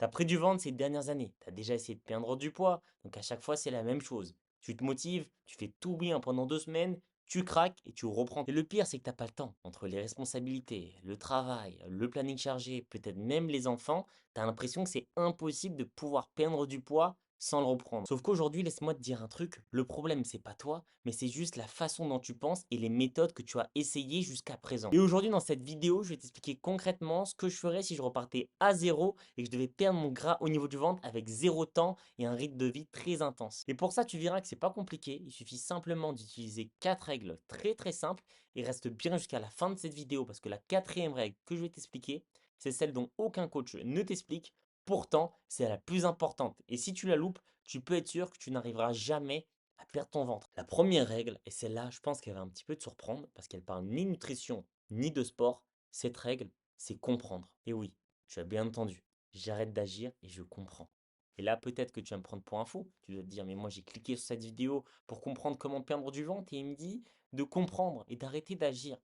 Tu as pris du ventre ces dernières années, tu as déjà essayé de perdre du poids, donc à chaque fois c'est la même chose. Tu te motives, tu fais tout bien pendant 2 semaines, tu craques et tu reprends. Et le pire, c'est que tu n'as pas le temps. Entre les responsabilités, le travail, le planning chargé, peut-être même les enfants, tu as l'impression que c'est impossible de pouvoir perdre du poids sans le reprendre. Sauf qu'aujourd'hui, laisse-moi te dire un truc, le problème c'est pas toi, mais c'est juste la façon dont tu penses et les méthodes que tu as essayées jusqu'à présent. Et aujourd'hui, dans cette vidéo, je vais t'expliquer concrètement ce que je ferais si je repartais à zéro et que je devais perdre mon gras au niveau du ventre avec zéro temps et un rythme de vie très intense. Et pour ça, tu verras que c'est pas compliqué, il suffit simplement d'utiliser 4 règles très très simples et reste bien jusqu'à la fin de cette vidéo parce que la quatrième règle que je vais t'expliquer, c'est celle dont aucun coach ne t'explique. Pourtant, c'est la plus importante. Et si tu la loupes, tu peux être sûr que tu n'arriveras jamais à perdre ton ventre. La première règle, et celle-là, je pense qu'elle va un petit peu te surprendre parce qu'elle parle ni nutrition ni de sport. Cette règle, c'est comprendre. Et oui, tu as bien entendu. J'arrête d'agir et je comprends. Et là, peut-être que tu vas me prendre pour un fou. Tu dois te dire, mais moi, j'ai cliqué sur cette vidéo pour comprendre comment perdre du ventre et il me dit de comprendre et d'arrêter d'agir.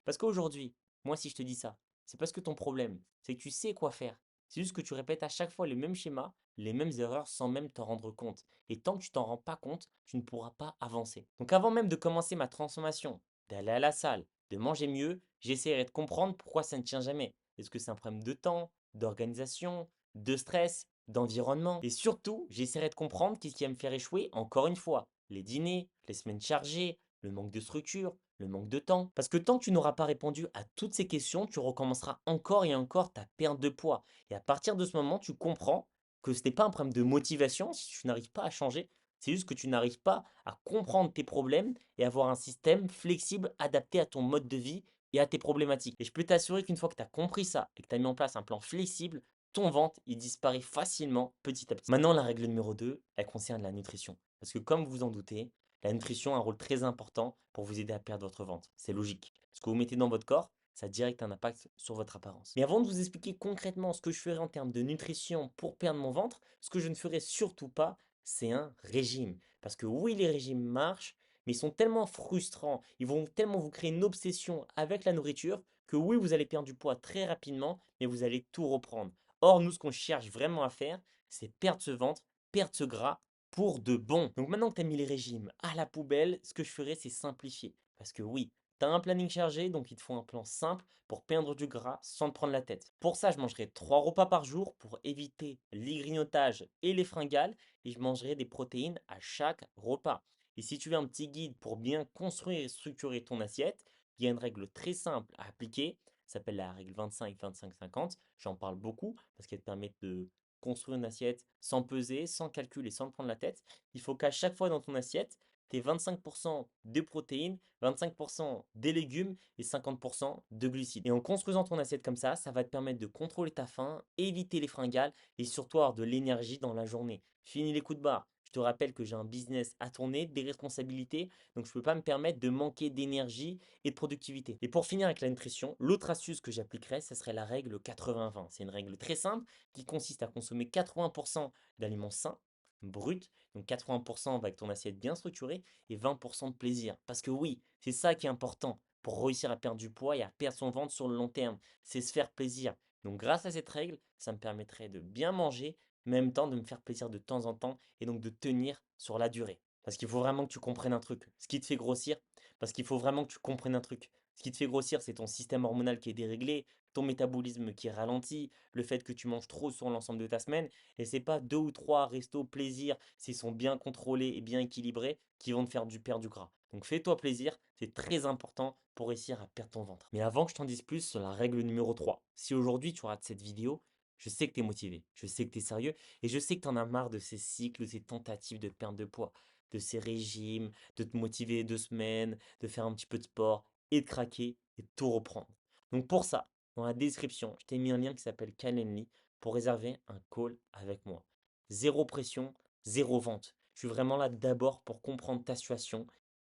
Parce qu'aujourd'hui, moi, si je te dis ça, c'est parce que ton problème, c'est que tu sais quoi faire. C'est juste que tu répètes à chaque fois les mêmes schémas, les mêmes erreurs sans même t'en rendre compte. Et tant que tu t'en rends pas compte, tu ne pourras pas avancer. Donc avant même de commencer ma transformation, d'aller à la salle, de manger mieux, j'essaierai de comprendre pourquoi ça ne tient jamais. Est-ce que c'est un problème de temps, d'organisation, de stress, d'environnement? Et surtout, j'essaierai de comprendre qu'est-ce qui va me faire échouer encore une fois. Les dîners, les semaines chargées, le manque de structure, le manque de temps. Parce que tant que tu n'auras pas répondu à toutes ces questions, tu recommenceras encore et encore ta perte de poids. Et à partir de ce moment, tu comprends que ce n'est pas un problème de motivation si tu n'arrives pas à changer. C'est juste que tu n'arrives pas à comprendre tes problèmes et avoir un système flexible adapté à ton mode de vie et à tes problématiques. Et je peux t'assurer qu'une fois que tu as compris ça et que tu as mis en place un plan flexible, ton ventre, il disparaît facilement petit à petit. Maintenant, la règle numéro 2, elle concerne la nutrition. Parce que comme vous vous en doutez, la nutrition a un rôle très important pour vous aider à perdre votre ventre. C'est logique. Ce que vous mettez dans votre corps, ça a direct un impact sur votre apparence. Mais avant de vous expliquer concrètement ce que je ferais en termes de nutrition pour perdre mon ventre, ce que je ne ferais surtout pas, c'est un régime. Parce que oui, les régimes marchent, mais ils sont tellement frustrants, ils vont tellement vous créer une obsession avec la nourriture que oui, vous allez perdre du poids très rapidement, mais vous allez tout reprendre. Or, nous, ce qu'on cherche vraiment à faire, c'est perdre ce ventre, perdre ce gras pour de bon. Donc maintenant que tu as mis les régimes à la poubelle, ce que je ferais, c'est simplifier. Parce que oui, tu as un planning chargé, donc il te faut un plan simple pour perdre du gras sans te prendre la tête. Pour ça, je mangerai 3 repas par jour pour éviter les grignotages et les fringales, et je mangerai des protéines à chaque repas. Et si tu veux un petit guide pour bien construire et structurer ton assiette, il y a une règle très simple à appliquer, ça s'appelle la règle 25-25-50. J'en parle beaucoup parce qu'elle te permet de construire une assiette sans peser, sans calcul et sans te prendre la tête. Il faut qu'à chaque fois dans ton assiette, tu aies 25% de protéines, 25% des légumes et 50% de glucides. Et en construisant ton assiette comme ça va te permettre de contrôler ta faim, éviter les fringales et surtout avoir de l'énergie dans la journée. Fini les coups de barre. Je te rappelle que j'ai un business à tourner, des responsabilités, donc je ne peux pas me permettre de manquer d'énergie et de productivité. Et pour finir avec la nutrition, l'autre astuce que j'appliquerais, ce serait la règle 80-20. C'est une règle très simple qui consiste à consommer 80% d'aliments sains, bruts, donc 80% avec ton assiette bien structurée et 20% de plaisir. Parce que oui, c'est ça qui est important pour réussir à perdre du poids et à perdre son ventre sur le long terme. C'est se faire plaisir. Donc grâce à cette règle, ça me permettrait de bien manger, mais en même temps de me faire plaisir de temps en temps et donc de tenir sur la durée. Parce qu'il faut vraiment que tu comprennes un truc. Ce qui te fait grossir, parce qu'il faut vraiment que tu comprennes un truc. Ce qui te fait grossir, c'est ton système hormonal qui est déréglé, ton métabolisme qui est ralenti, le fait que tu manges trop sur l'ensemble de ta semaine. Et c'est pas deux ou trois restos plaisir, s'ils sont bien contrôlés et bien équilibrés, qui vont te faire du perdre du gras. Donc fais-toi plaisir, c'est très important pour réussir à perdre ton ventre. Mais avant que je t'en dise plus sur la règle numéro 3, si aujourd'hui tu rates cette vidéo, je sais que tu es motivé, je sais que tu es sérieux et je sais que tu en as marre de ces cycles, de ces tentatives de perte de poids, de ces régimes, de te motiver 2 semaines, de faire un petit peu de sport et de craquer et de tout reprendre. Donc pour ça, dans la description, je t'ai mis un lien qui s'appelle Calendly pour réserver un call avec moi. Zéro pression, zéro vente. Je suis vraiment là d'abord pour comprendre ta situation,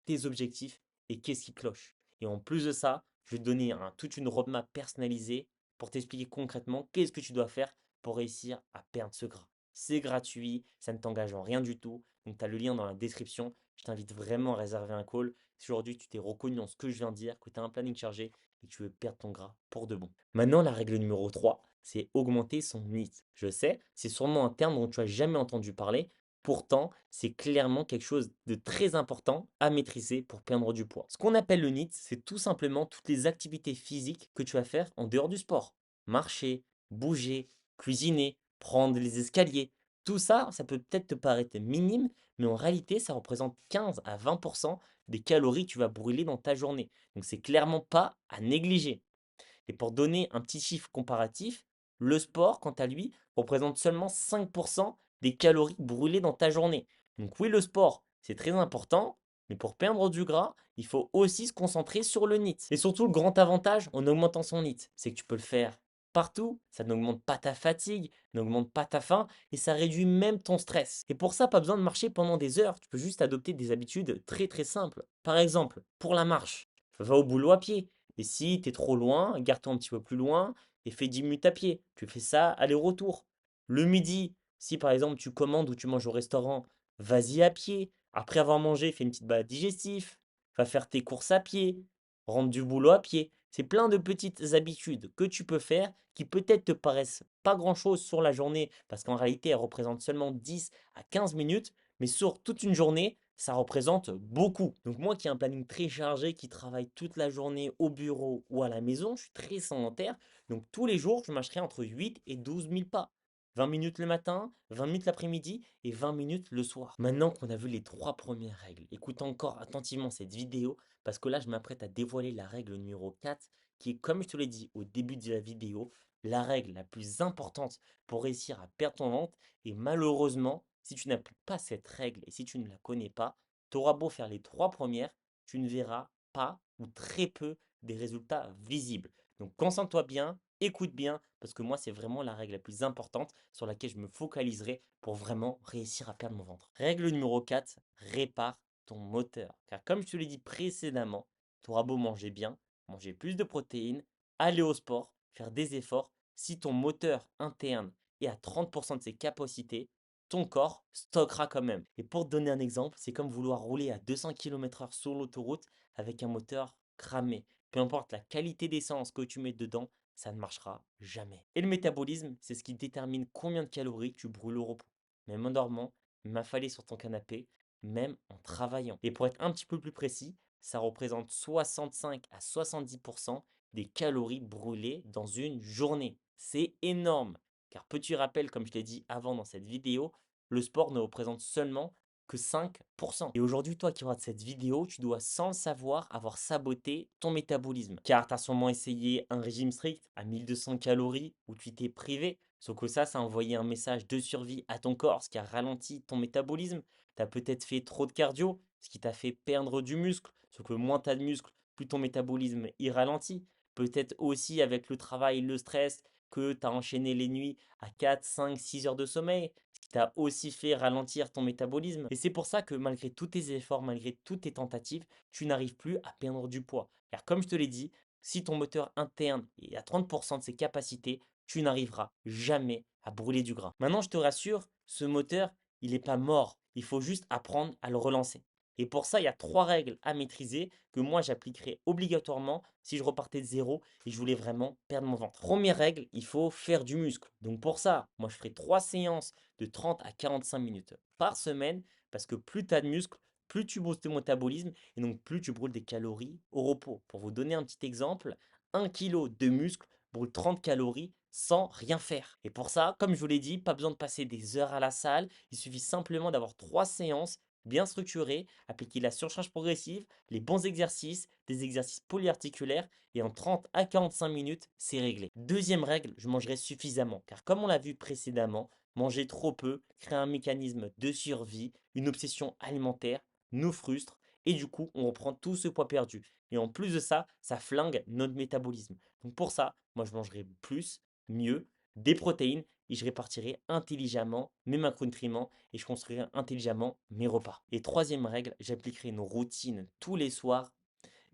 tes objectifs et qu'est-ce qui cloche. Et en plus de ça, je vais te donner toute une roadmap personnalisée pour t'expliquer concrètement qu'est-ce que tu dois faire pour réussir à perdre ce gras. C'est gratuit, ça ne t'engage en rien du tout. Donc tu as le lien dans la description. Je t'invite vraiment à réserver un call. Si aujourd'hui tu t'es reconnu dans ce que je viens de dire, que tu as un planning chargé et que tu veux perdre ton gras pour de bon. Maintenant, la règle numéro 3, c'est augmenter son NEAT. Je sais, c'est sûrement un terme dont tu as jamais entendu parler. Pourtant, c'est clairement quelque chose de très important à maîtriser pour perdre du poids. Ce qu'on appelle le NEAT, c'est tout simplement toutes les activités physiques que tu vas faire en dehors du sport. Marcher, bouger, cuisiner, prendre les escaliers. Tout ça, ça peut peut-être te paraître minime, mais en réalité, ça représente 15 à 20% des calories que tu vas brûler dans ta journée. Donc, c'est clairement pas à négliger. Et pour donner un petit chiffre comparatif, le sport, quant à lui, représente seulement 5% des calories brûlées dans ta journée. Donc oui, le sport, c'est très important, mais pour perdre du gras, il faut aussi se concentrer sur le NEAT. Et surtout, le grand avantage en augmentant son NEAT, c'est que tu peux le faire partout, ça n'augmente pas ta fatigue, n'augmente pas ta faim, et ça réduit même ton stress. Et pour ça, pas besoin de marcher pendant des heures, tu peux juste adopter des habitudes très très simples. Par exemple, pour la marche, va au boulot à pied, et si tu es trop loin, garde-toi un petit peu plus loin et fais 10 minutes à pied. Tu fais ça aller-retour. Le midi, si par exemple tu commandes ou tu manges au restaurant, vas-y à pied. Après avoir mangé, fais une petite balade digestive. Va faire tes courses à pied. Rentre du boulot à pied. C'est plein de petites habitudes que tu peux faire qui peut-être te paraissent pas grand-chose sur la journée parce qu'en réalité elles représentent seulement 10 à 15 minutes, mais sur toute une journée, ça représente beaucoup. Donc moi qui ai un planning très chargé, qui travaille toute la journée au bureau ou à la maison, je suis très sédentaire. Donc tous les jours, je marcherai entre 8 et 12 000 pas. 20 minutes le matin, 20 minutes l'après-midi et 20 minutes le soir. Maintenant qu'on a vu les trois premières règles, écoute encore attentivement cette vidéo parce que là, je m'apprête à dévoiler la règle numéro 4 qui est, comme je te l'ai dit au début de la vidéo, la règle la plus importante pour réussir à perdre ton ventre. Et malheureusement, si tu n'appliques pas cette règle et si tu ne la connais pas, tu auras beau faire les trois premières, tu ne verras pas ou très peu des résultats visibles. Donc concentre-toi bien, écoute bien, parce que moi, c'est vraiment la règle la plus importante sur laquelle je me focaliserai pour vraiment réussir à perdre mon ventre. Règle numéro 4, répare ton moteur. Car comme je te l'ai dit précédemment, tu auras beau manger bien, manger plus de protéines, aller au sport, faire des efforts, si ton moteur interne est à 30% de ses capacités, ton corps stockera quand même. Et pour te donner un exemple, c'est comme vouloir rouler à 200 km/h sur l'autoroute avec un moteur cramé. Peu importe la qualité d'essence que tu mets dedans, ça ne marchera jamais. Et le métabolisme, c'est ce qui détermine combien de calories tu brûles au repos. Même en dormant, même affalé sur ton canapé, même en travaillant. Et pour être un petit peu plus précis, ça représente 65 à 70% des calories brûlées dans une journée. C'est énorme. Car petit rappel, comme je l'ai dit avant dans cette vidéo, le sport ne représente seulement que 5%. Et aujourd'hui, toi qui regardes cette vidéo, tu dois sans le savoir avoir saboté ton métabolisme. Car tu as sûrement essayé un régime strict à 1200 calories où tu t'es privé. Sauf que ça a envoyé un message de survie à ton corps, ce qui a ralenti ton métabolisme. Tu as peut-être fait trop de cardio, ce qui t'a fait perdre du muscle. Sauf que moins tu as de muscle, plus ton métabolisme y ralentit. Peut-être aussi avec le travail, le stress, que tu as enchaîné les nuits à 4, 5, 6 heures de sommeil, ce qui t'a aussi fait ralentir ton métabolisme. Et c'est pour ça que malgré tous tes efforts, malgré toutes tes tentatives, tu n'arrives plus à perdre du poids. Car comme je te l'ai dit, si ton moteur interne est à 30% de ses capacités, tu n'arriveras jamais à brûler du gras. Maintenant, je te rassure, ce moteur, il n'est pas mort. Il faut juste apprendre à le relancer. Et pour ça, il y a trois règles à maîtriser que moi j'appliquerai obligatoirement si je repartais de zéro et je voulais vraiment perdre mon ventre. Première règle, il faut faire du muscle. Donc pour ça, moi je ferai 3 séances de 30 à 45 minutes par semaine parce que plus tu as de muscle, plus tu boostes ton métabolisme et donc plus tu brûles des calories au repos. Pour vous donner un petit exemple, 1 kg de muscle brûle 30 calories sans rien faire. Et pour ça, comme je vous l'ai dit, pas besoin de passer des heures à la salle, il suffit simplement d'avoir 3 séances bien structurées, appliquer la surcharge progressive, les bons exercices, des exercices polyarticulaires et en 30 à 45 minutes, c'est réglé. Deuxième règle, je mangerai suffisamment car comme on l'a vu précédemment, manger trop peu crée un mécanisme de survie, une obsession alimentaire, nous frustre et du coup, on reprend tout ce poids perdu. Et en plus de ça, ça flingue notre métabolisme. Donc pour ça, moi je mangerai plus, mieux, des protéines et je répartirai intelligemment mes macronutriments et je construirai intelligemment mes repas. Et troisième règle, j'appliquerai une routine tous les soirs.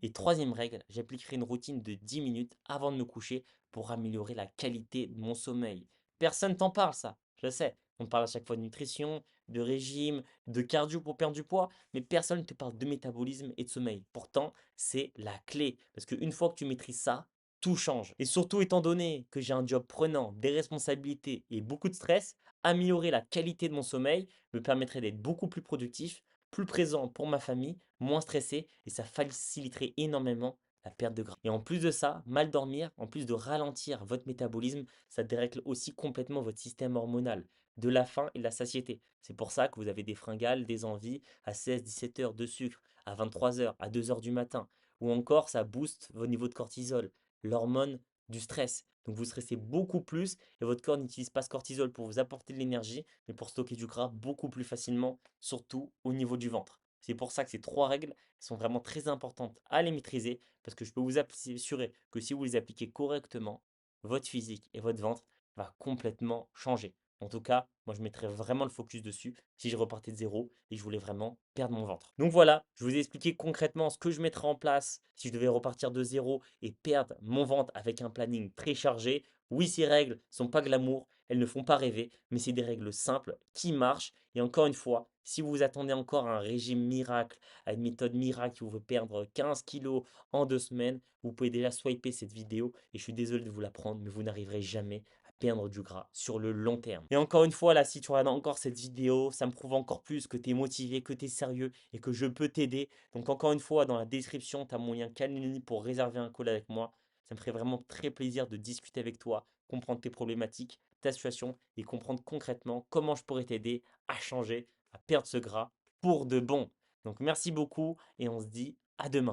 Et troisième règle, j'appliquerai une routine de 10 minutes avant de me coucher pour améliorer la qualité de mon sommeil. Personne t'en parle ça, je sais. On parle à chaque fois de nutrition, de régime, de cardio pour perdre du poids, mais personne ne te parle de métabolisme et de sommeil. Pourtant, c'est la clé. Parce qu'une fois que tu maîtrises ça, tout change. Et surtout étant donné que j'ai un job prenant, des responsabilités et beaucoup de stress, améliorer la qualité de mon sommeil me permettrait d'être beaucoup plus productif, plus présent pour ma famille, moins stressé et ça faciliterait énormément la perte de gras. Et en plus de ça, mal dormir, en plus de ralentir votre métabolisme, ça dérègle aussi complètement votre système hormonal, de la faim et de la satiété. C'est pour ça que vous avez des fringales, des envies à 16-17 heures de sucre, à 23 heures, à 2 heures du matin. Ou encore, ça booste vos niveaux de cortisol, l'hormone du stress. Donc vous stressez beaucoup plus et votre corps n'utilise pas ce cortisol pour vous apporter de l'énergie, mais pour stocker du gras beaucoup plus facilement, surtout au niveau du ventre. C'est pour ça que ces trois règles sont vraiment très importantes à les maîtriser, parce que je peux vous assurer que si vous les appliquez correctement, votre physique et votre ventre va complètement changer. En tout cas, moi je mettrais vraiment le focus dessus si je repartais de zéro et je voulais vraiment perdre mon ventre. Donc voilà, je vous ai expliqué concrètement ce que je mettrais en place si je devais repartir de zéro et perdre mon ventre avec un planning très chargé. Oui, ces règles sont pas glamour, elles ne font pas rêver, mais c'est des règles simples qui marchent. Et encore une fois, si vous vous attendez encore à un régime miracle, à une méthode miracle qui vous fait perdre 15 kilos en 2 semaines, vous pouvez déjà swiper cette vidéo et je suis désolé de vous l'apprendre, mais vous n'arriverez jamais à perdre du gras sur le long terme. Et encore une fois, là, si tu regardes encore cette vidéo, ça me prouve encore plus que tu es motivé, que tu es sérieux et que je peux t'aider. Donc encore une fois, dans la description, tu as mon lien Calendly pour réserver un call avec moi. Ça me ferait vraiment très plaisir de discuter avec toi, comprendre tes problématiques, ta situation et comprendre concrètement comment je pourrais t'aider à changer, à perdre ce gras pour de bon. Donc merci beaucoup et on se dit à demain.